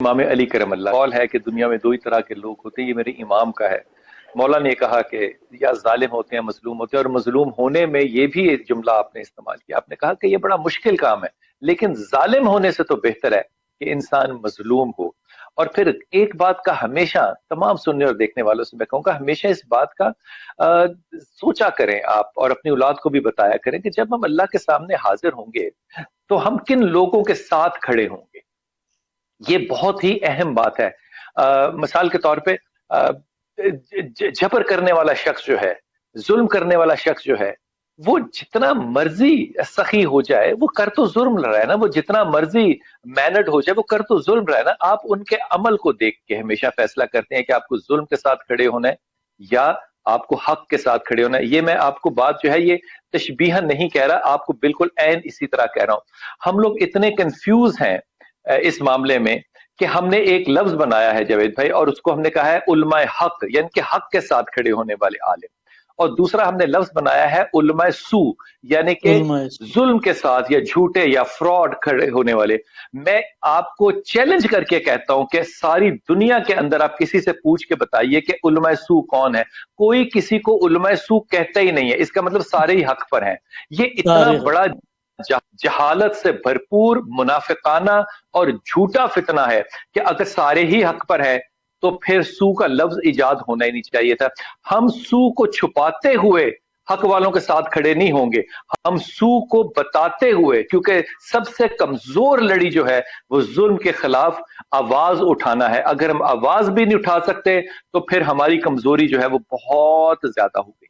امام علی کرم اللہ قول ہے کہ دنیا میں دو ہی طرح کے لوگ ہوتے ہیں، یہ میرے امام کا ہے۔ مولا نے کہا کہ یا ظالم ہوتے ہیں مظلوم ہوتے ہیں، اور مظلوم ہونے میں یہ بھی ایک جملہ آپ نے استعمال کیا، آپ نے کہا کہ یہ بڑا مشکل کام ہے، لیکن ظالم ہونے سے تو بہتر ہے کہ انسان مظلوم ہو۔ اور پھر ایک بات کا ہمیشہ تمام سننے اور دیکھنے والوں سے میں کہوں گا، ہمیشہ اس بات کا سوچا کریں آپ، اور اپنی اولاد کو بھی بتایا کریں کہ جب ہم اللہ کے سامنے حاضر ہوں گے تو ہم کن لوگوں کے ساتھ کھڑے ہوں گے۔ یہ بہت ہی اہم بات ہے۔ مثال کے طور پہ جبر کرنے والا شخص جو ہے، ظلم کرنے والا شخص جو ہے، وہ جتنا مرضی سخی ہو جائے وہ کر تو ظلم رہا ہے نا، وہ جتنا مرضی مینرڈ ہو جائے وہ کر تو ظلم رہا ہے نا۔ آپ ان کے عمل کو دیکھ کے ہمیشہ فیصلہ کرتے ہیں کہ آپ کو ظلم کے ساتھ کھڑے ہونا ہے یا آپ کو حق کے ساتھ کھڑے ہونا ہے۔ یہ میں آپ کو بات جو ہے یہ تشبیہاً نہیں کہہ رہا، آپ کو بالکل عین اسی طرح کہہ رہا ہوں۔ ہم لوگ اتنے کنفیوز ہیں اس معاملے میں کہ ہم نے ایک لفظ بنایا ہے جاوید بھائی، اور اس کو ہم نے کہا ہے علماء حق، یعنی کہ حق کے ساتھ کھڑے ہونے والے عالم، اور دوسرا ہم نے لفظ بنایا ہے علماء سو، یعنی کہ علماء ظلم کے ساتھ یا جھوٹے یا فراڈ کھڑے ہونے والے۔ میں آپ کو چیلنج کر کے کہتا ہوں کہ ساری دنیا کے اندر آپ کسی سے پوچھ کے بتائیے کہ علماء سو کون ہے، کوئی کسی کو علماء سو کہتا ہی نہیں ہے۔ اس کا مطلب سارے ہی حق پر ہیں۔ یہ اتنا سارے بڑا جہالت سے بھرپور منافقانہ اور جھوٹا فتنہ ہے کہ اگر سارے ہی حق پر ہے تو پھر سو کا لفظ ایجاد ہونا ہی نہیں چاہیے تھا۔ ہم سو کو چھپاتے ہوئے حق والوں کے ساتھ کھڑے نہیں ہوں گے، ہم سو کو بتاتے ہوئے، کیونکہ سب سے کمزور لڑی جو ہے وہ ظلم کے خلاف آواز اٹھانا ہے۔ اگر ہم آواز بھی نہیں اٹھا سکتے تو پھر ہماری کمزوری جو ہے وہ بہت زیادہ ہوگی۔